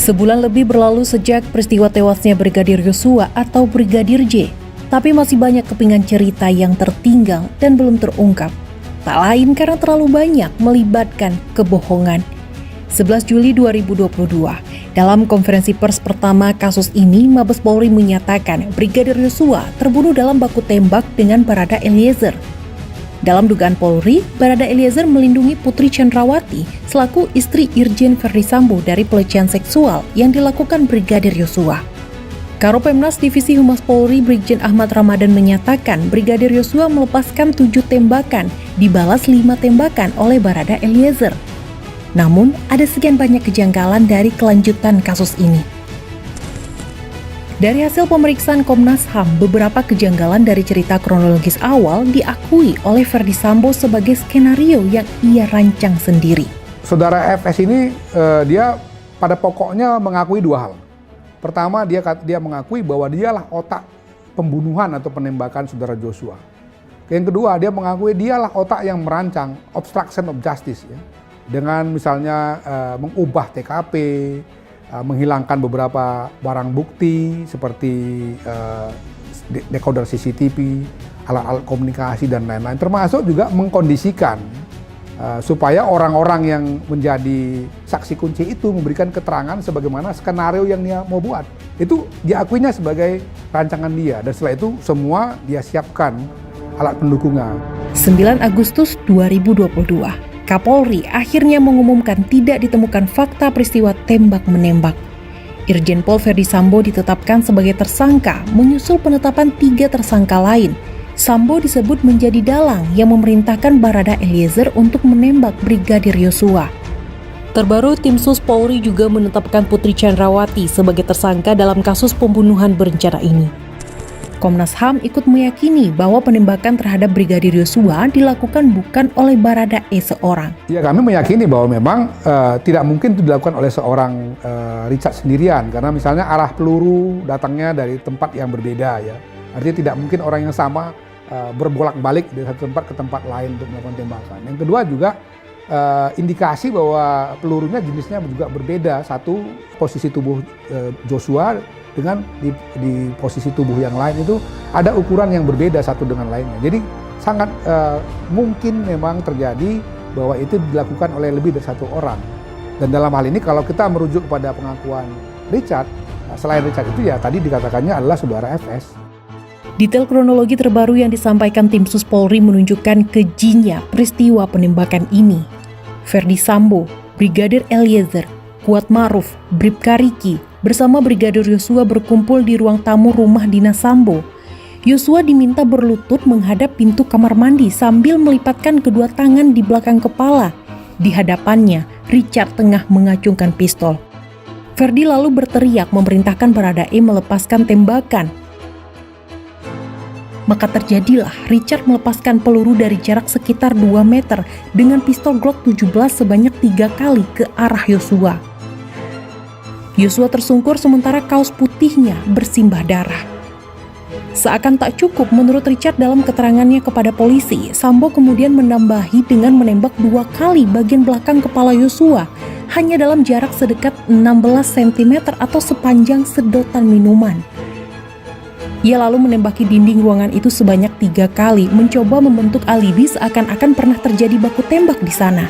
Sebulan lebih berlalu sejak peristiwa tewasnya Brigadir Yosua atau Brigadir J, tapi masih banyak kepingan cerita yang tertinggal dan belum terungkap. Tak lain karena terlalu banyak melibatkan kebohongan. 11 Juli 2022, dalam konferensi pers pertama kasus ini, Mabes Polri menyatakan Brigadir Yosua terbunuh dalam baku tembak dengan Barada Eliezer. Dalam dugaan Polri, Barada Eliezer melindungi Putri Chandrawati selaku istri Irjen Ferdy Sambo dari pelecehan seksual yang dilakukan Brigadir Yosua. Karopemnas Divisi Humas Polri Brigjen Ahmad Ramadan menyatakan Brigadir Yosua melepaskan 7 tembakan, dibalas 5 tembakan oleh Barada Eliezer. Namun, ada sekian banyak kejanggalan dari kelanjutan kasus ini. Dari hasil pemeriksaan Komnas HAM, beberapa kejanggalan dari cerita kronologis awal diakui oleh Ferdy Sambo sebagai skenario yang ia rancang sendiri. Saudara FS ini dia pada pokoknya mengakui 2 hal. Pertama, dia mengakui bahwa dialah otak pembunuhan atau penembakan saudara Joshua. Yang kedua, dia mengakui dialah otak yang merancang obstruction of justice, ya, dengan misalnya mengubah TKP, menghilangkan beberapa barang bukti seperti decoder CCTV, alat-alat komunikasi dan lain-lain, termasuk juga mengkondisikan supaya orang-orang yang menjadi saksi kunci itu memberikan keterangan sebagaimana skenario yang dia mau buat. Itu diakuinya sebagai rancangan dia, dan setelah itu semua dia siapkan alat pendukungnya. 9 Agustus 2022, Kapolri akhirnya mengumumkan tidak ditemukan fakta peristiwa tembak-menembak. Irjen Pol Ferdy Sambo ditetapkan sebagai tersangka menyusul penetapan 3 tersangka lain. Sambo disebut menjadi dalang yang memerintahkan Barada Eliezer untuk menembak Brigadir Yosua. Terbaru, tim Sus Polri juga menetapkan Putri Chandrawati sebagai tersangka dalam kasus pembunuhan berencana ini. Komnas HAM ikut meyakini bahwa penembakan terhadap Brigadir Yosua dilakukan bukan oleh Barada E seorang. Ya, kami meyakini bahwa memang tidak mungkin itu dilakukan oleh seorang Richard sendirian, karena misalnya arah peluru datangnya dari tempat yang berbeda, ya. Artinya tidak mungkin orang yang sama berbolak-balik dari satu tempat ke tempat lain untuk melakukan tembakan. Yang kedua juga indikasi bahwa pelurunya jenisnya juga berbeda. Satu, posisi tubuh Joshua dengan di posisi tubuh yang lain itu ada ukuran yang berbeda satu dengan lainnya. Jadi sangat mungkin memang terjadi bahwa itu dilakukan oleh lebih dari satu orang. Dan dalam hal ini kalau kita merujuk kepada pengakuan Richard, selain Richard itu ya tadi dikatakannya adalah saudara FS. Detail kronologi terbaru yang disampaikan tim Sus Polri menunjukkan kejinya peristiwa penembakan ini. Ferdy Sambo, Brigadir Eliezer, Kuat Maruf, Bribka Riki bersama Brigadir Yosua berkumpul di ruang tamu rumah dinas Sambo. Yosua diminta berlutut menghadap pintu kamar mandi sambil melipatkan kedua tangan di belakang kepala. Di hadapannya, Richard tengah mengacungkan pistol. Ferdy lalu berteriak memerintahkan Barada E melepaskan tembakan. Maka terjadilah Richard melepaskan peluru dari jarak sekitar 2 meter dengan pistol Glock 17 sebanyak 3 kali ke arah Yosua. Yosua tersungkur sementara kaos putihnya bersimbah darah. Seakan tak cukup menurut Richard dalam keterangannya kepada polisi, Sambo kemudian menambahi dengan menembak 2 kali bagian belakang kepala Yosua hanya dalam jarak sedekat 16 cm atau sepanjang sedotan minuman. Ia lalu menembaki dinding ruangan itu sebanyak 3 kali, mencoba membentuk alibi seakan-akan pernah terjadi baku tembak di sana.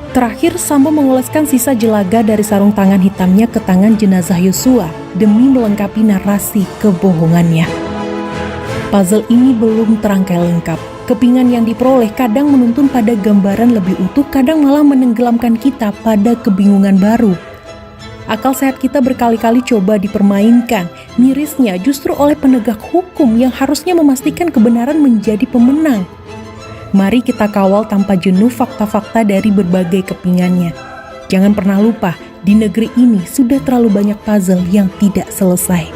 Terakhir, Sambo mengoleskan sisa jelaga dari sarung tangan hitamnya ke tangan jenazah Yosua demi melengkapi narasi kebohongannya. Puzzle ini belum terangkai lengkap. Kepingan yang diperoleh kadang menuntun pada gambaran lebih utuh, kadang malah menenggelamkan kita pada kebingungan baru. Akal sehat kita berkali-kali coba dipermainkan, mirisnya justru oleh penegak hukum yang harusnya memastikan kebenaran menjadi pemenang. Mari kita kawal tanpa jenuh fakta-fakta dari berbagai kepingannya. Jangan pernah lupa, di negeri ini sudah terlalu banyak puzzle yang tidak selesai.